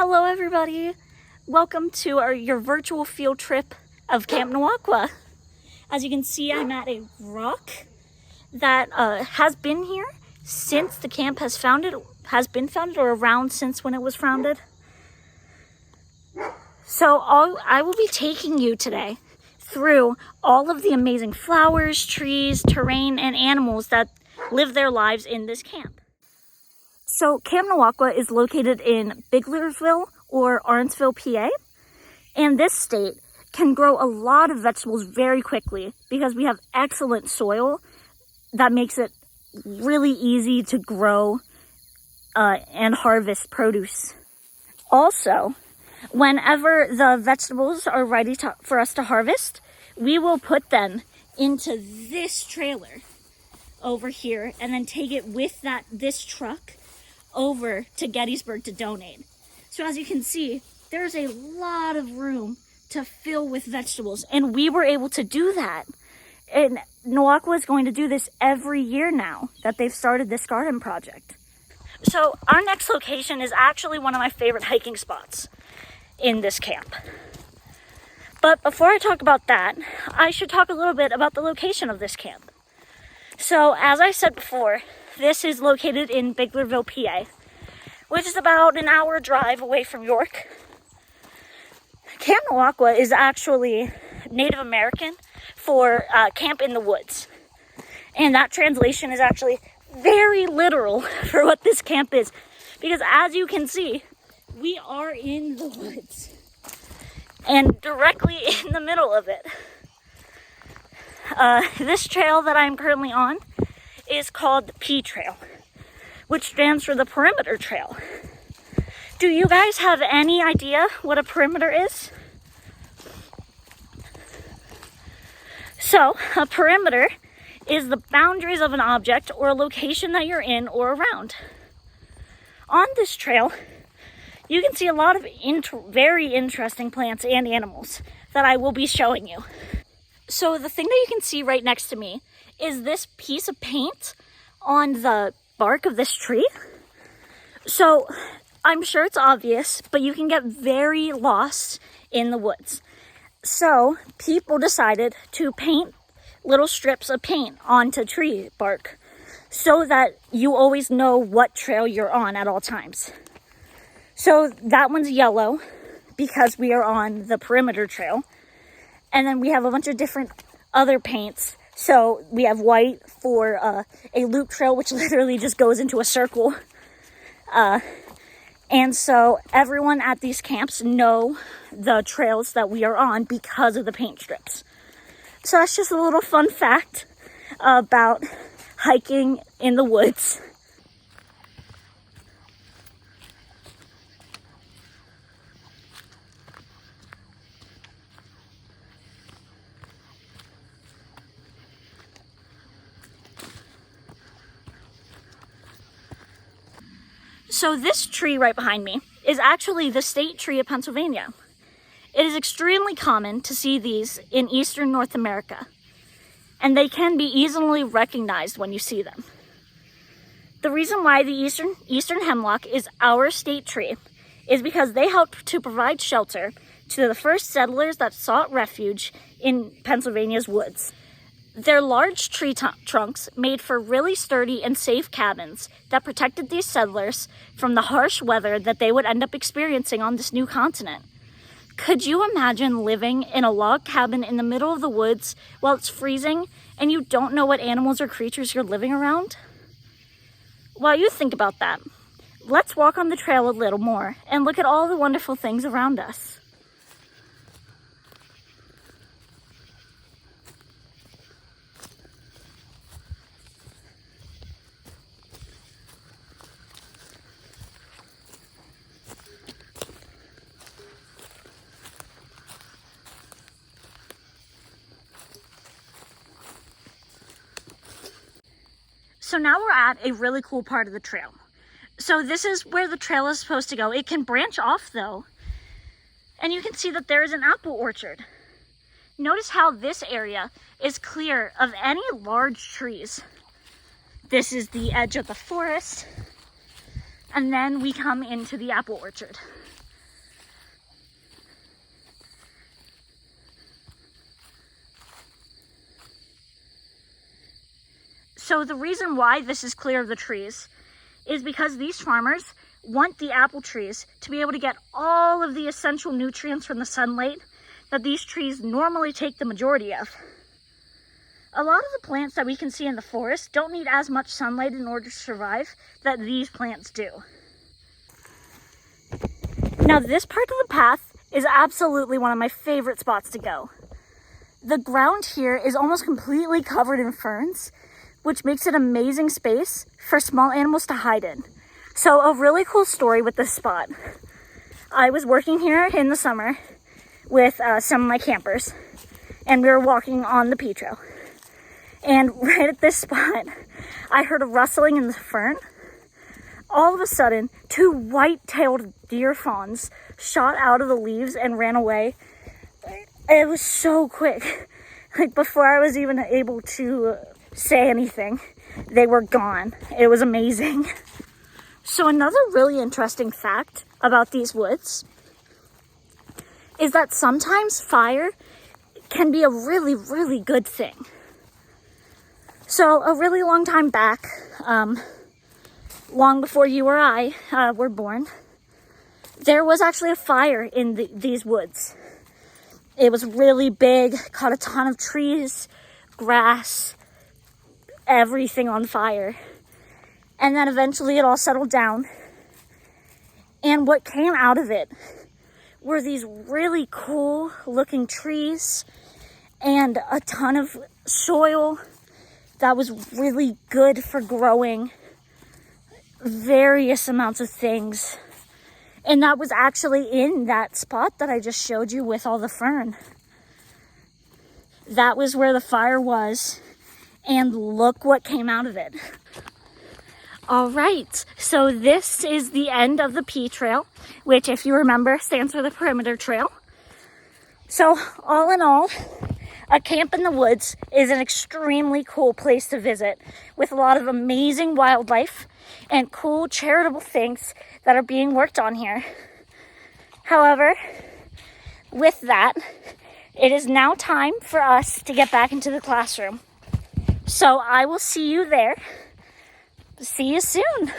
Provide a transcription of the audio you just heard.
Hello everybody! Welcome to your virtual field trip of Camp Nawakwa. As you can see, I'm at a rock that has been here since the camp has been founded, or around since when it was founded. So I will be taking you today through all of the amazing flowers, trees, terrain, and animals that live their lives in this camp. So Camp Nawakwa is located in Biglersville or Arnsville, PA, and this state can grow a lot of vegetables very quickly because we have excellent soil that makes it really easy to grow and harvest produce. Also, whenever the vegetables are ready for us to harvest, we will put them into this trailer over here and then take it with this truck over to Gettysburg to donate. So as you can see, there's a lot of room to fill with vegetables, and we were able to do that. And Nawakwa is going to do this every year now that they've started this garden project. So our next location is actually one of my favorite hiking spots in this camp. But before I talk about that, I should talk a little bit about the location of this camp. So as I said before, this is located in Biglersville, PA, which is about an hour drive away from York. Camp Nawakwa is actually Native American for camp in the woods. And that translation is actually very literal for what this camp is. Because as you can see, we are in the woods. And directly in the middle of it. This trail that I'm currently on is called the P Trail, which stands for the Perimeter Trail. Do you guys have any idea what a perimeter is? So, a perimeter is the boundaries of an object or a location that you're in or around. On this trail, you can see a lot of very interesting plants and animals that I will be showing you. So the thing that you can see right next to me is this piece of paint on the bark of this tree. So I'm sure it's obvious, but you can get very lost in the woods. So people decided to paint little strips of paint onto tree bark so that you always know what trail you're on at all times. So that one's yellow because we are on the Perimeter Trail. And then we have a bunch of different other paints. So we have white for a loop trail, which literally just goes into a circle. And so everyone at these camps know the trails that we are on because of the paint strips. So that's just a little fun fact about hiking in the woods. So this tree right behind me is actually the state tree of Pennsylvania. It is extremely common to see these in eastern North America, and they can be easily recognized when you see them. The reason why the eastern hemlock is our state tree is because they helped to provide shelter to the first settlers that sought refuge in Pennsylvania's woods. Their large tree trunks made for really sturdy and safe cabins that protected these settlers from the harsh weather that they would end up experiencing on this new continent. Could you imagine living in a log cabin in the middle of the woods while it's freezing and you don't know what animals or creatures you're living around? While you think about that, let's walk on the trail a little more and look at all the wonderful things around us. So now we're at a really cool part of the trail. So this is where the trail is supposed to go. It can branch off though. And you can see that there is an apple orchard. Notice how this area is clear of any large trees. This is the edge of the forest. And then we come into the apple orchard. So the reason why this is clear of the trees is because these farmers want the apple trees to be able to get all of the essential nutrients from the sunlight that these trees normally take the majority of. A lot of the plants that we can see in the forest don't need as much sunlight in order to survive that these plants do. Now this part of the path is absolutely one of my favorite spots to go. The ground here is almost completely covered in ferns, which makes it amazing space for small animals to hide in. So a really cool story with this spot. I was working here in the summer with some of my campers, and we were walking on the pea trail. And right at this spot, I heard a rustling in the fern. All of a sudden, 2 white-tailed deer fawns shot out of the leaves and ran away. It was so quick. Like, before I was even able to say anything, they were gone. It was amazing. So another really interesting fact about these woods is that sometimes fire can be a really, really good thing. So a really long time back, long before you or I were born, there was actually a fire in these woods. It was really big, caught a ton of trees, grass, everything on fire. And then eventually it all settled down. And what came out of it were these really cool looking trees and a ton of soil that was really good for growing various amounts of things. And that was actually in that spot that I just showed you with all the fern. That was where the fire was, and look what came out of it. All right, so this is the end of the P Trail, which, if you remember, stands for the Perimeter Trail. So all in all, a camp in the woods is an extremely cool place to visit with a lot of amazing wildlife and cool charitable things that are being worked on here. However, with that, it is now time for us to get back into the classroom. So I will see you there. See you soon.